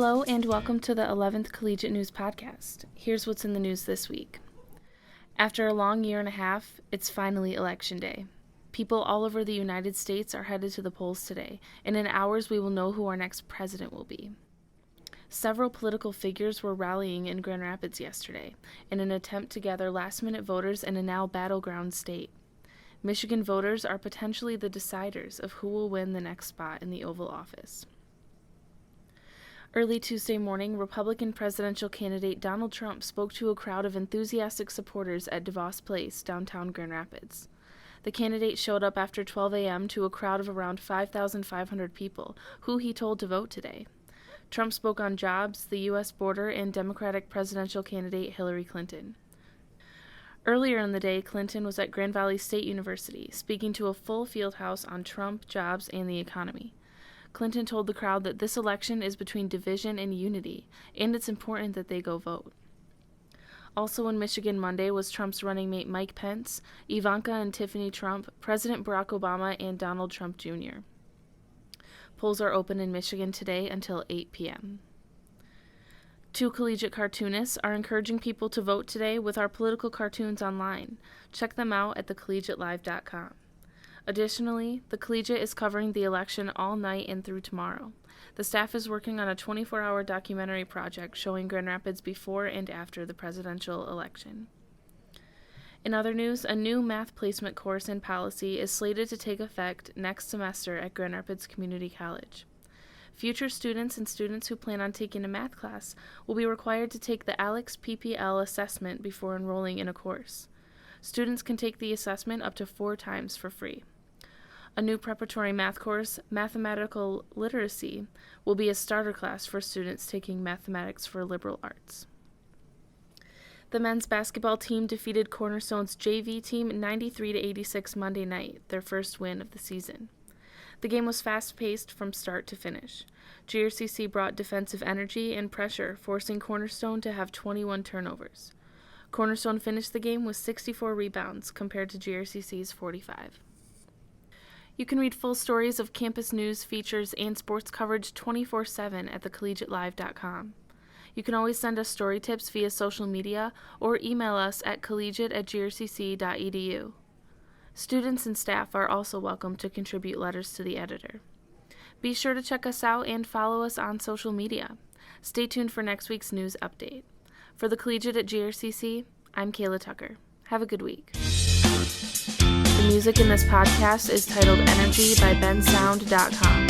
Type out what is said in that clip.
Hello and welcome to the 11th Collegiate News Podcast. Here's what's in the news this week. After a long year and a half, it's finally Election Day. People all over the United States are headed to the polls today, and in hours we will know who our next president will be. Several political figures were rallying in Grand Rapids yesterday in an attempt to gather last-minute voters in a now battleground state. Michigan voters are potentially the deciders of who will win the next spot in the Oval Office. Early Tuesday morning, Republican presidential candidate Donald Trump spoke to a crowd of enthusiastic supporters at DeVos Place, downtown Grand Rapids. The candidate showed up after 12 a.m. to a crowd of around 5,500 people, who he told to vote today. Trump spoke on jobs, the U.S. border, and Democratic presidential candidate Hillary Clinton. Earlier in the day, Clinton was at Grand Valley State University, speaking to a full field house on Trump, jobs, and the economy. Clinton told the crowd that this election is between division and unity, and it's important that they go vote. Also in Michigan Monday was Trump's running mate Mike Pence, Ivanka and Tiffany Trump, President Barack Obama, and Donald Trump Jr. Polls are open in Michigan today until 8 p.m. Two collegiate cartoonists are encouraging people to vote today with our political cartoons online. Check them out at thecollegiatelive.com. Additionally, the Collegiate is covering the election all night and through tomorrow. The staff is working on a 24-hour documentary project showing Grand Rapids before and after the presidential election. In other news, a new math placement course in policy is slated to take effect next semester at Grand Rapids Community College. Future students and students who plan on taking a math class will be required to take the ALEX PPL assessment before enrolling in a course. Students can take the assessment up to 4 times for free. A new preparatory math course, Mathematical Literacy, will be a starter class for students taking mathematics for liberal arts. The men's basketball team defeated Cornerstone's JV team 93-86 Monday night, their first win of the season. The game was fast-paced from start to finish. GRCC brought defensive energy and pressure, forcing Cornerstone to have 21 turnovers. Cornerstone finished the game with 64 rebounds compared to GRCC's 45. You can read full stories of campus news, features, and sports coverage 24/7 at thecollegiatelive.com. You can always send us story tips via social media or email us at collegiate@grcc.edu. Students and staff are also welcome to contribute letters to the editor. Be sure to check us out and follow us on social media. Stay tuned for next week's news update. For the Collegiate at GRCC, I'm Kayla Tucker. Have a good week. The music in this podcast is titled Energy by bensound.com.